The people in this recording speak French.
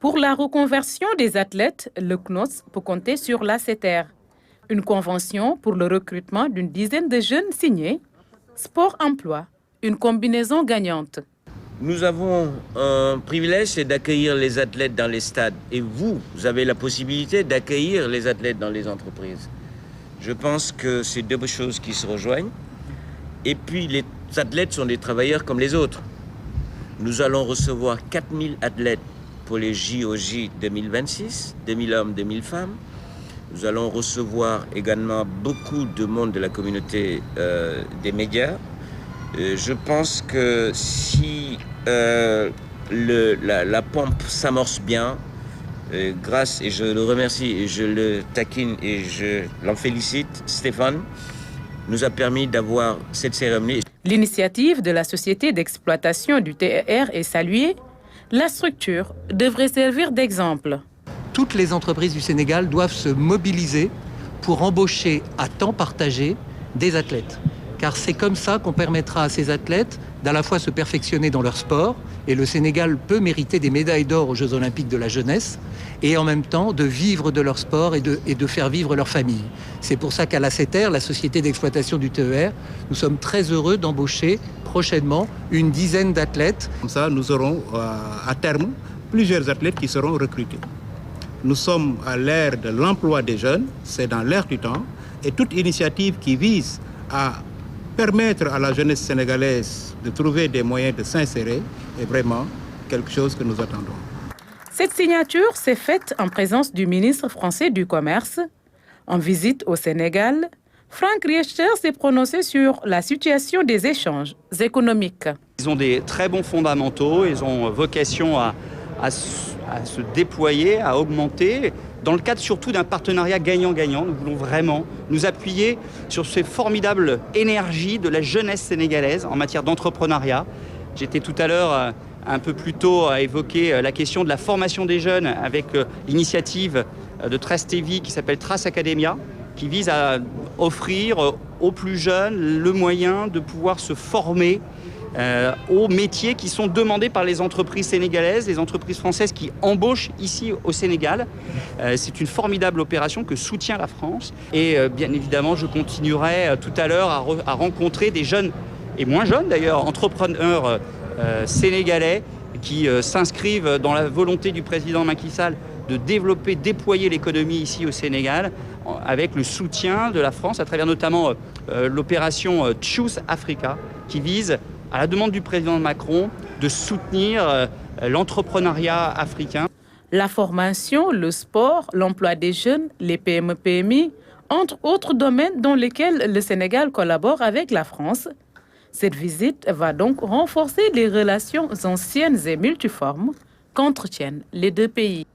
Pour la reconversion des athlètes, le CNOS peut compter sur l'ACETER. Une convention pour le recrutement d'une dizaine de jeunes signés. Sport-emploi, une combinaison gagnante. Nous avons un privilège, c'est d'accueillir les athlètes dans les stades. Et vous avez la possibilité d'accueillir les athlètes dans les entreprises. Je pense que c'est deux choses qui se rejoignent. Et puis, les athlètes sont des travailleurs comme les autres. Nous allons recevoir 4000 athlètes pour les JOJ 2026, 2000 hommes, 2000 femmes. Nous allons recevoir également beaucoup de monde de la communauté des médias. Je pense que si la pompe s'amorce bien, grâce, et je le remercie, et je le taquine, et je l'en félicite, Stéphane, nous a permis d'avoir cette cérémonie. L'initiative de la société d'exploitation du TER est saluée. La structure devrait servir d'exemple. Toutes les entreprises du Sénégal doivent se mobiliser pour embaucher à temps partagé des athlètes. Car c'est comme ça qu'on permettra à ces athlètes d'à la fois se perfectionner dans leur sport, et le Sénégal peut mériter des médailles d'or aux Jeux Olympiques de la jeunesse, et en même temps de vivre de leur sport et de faire vivre leur famille. C'est pour ça qu'à l'ACETER, la société d'exploitation du TER, nous sommes très heureux d'embaucher prochainement une dizaine d'athlètes. Comme ça, nous aurons à terme plusieurs athlètes qui seront recrutés. Nous sommes à l'ère de l'emploi des jeunes, c'est dans l'air du temps, et toute initiative qui vise à permettre à la jeunesse sénégalaise de trouver des moyens de s'insérer est vraiment quelque chose que nous attendons. Cette signature s'est faite en présence du ministre français du Commerce. En visite au Sénégal, Franck Riester s'est prononcé sur la situation des échanges économiques. Ils ont des très bons fondamentaux, ils ont vocation à se déployer, à augmenter, dans le cadre surtout d'un partenariat gagnant-gagnant. Nous voulons vraiment nous appuyer sur ces formidables énergies de la jeunesse sénégalaise en matière d'entrepreneuriat. J'étais tout à l'heure un peu plus tôt à évoquer la question de la formation des jeunes avec l'initiative de Trace TV qui s'appelle Trace Academia, qui vise à offrir aux plus jeunes le moyen de pouvoir se former aux métiers qui sont demandés par les entreprises sénégalaises, les entreprises françaises qui embauchent ici au Sénégal. C'est une formidable opération que soutient la France. Et bien évidemment, je continuerai tout à l'heure à rencontrer des jeunes, et moins jeunes d'ailleurs, entrepreneurs sénégalais qui s'inscrivent dans la volonté du président Macky Sall de développer, déployer l'économie ici au Sénégal avec le soutien de la France à travers notamment l'opération Choose Africa qui vise, à la demande du président Macron, de soutenir l'entrepreneuriat africain. La formation, le sport, l'emploi des jeunes, les PME-PMI, entre autres domaines dans lesquels le Sénégal collabore avec la France. Cette visite va donc renforcer les relations anciennes et multiformes qu'entretiennent les deux pays.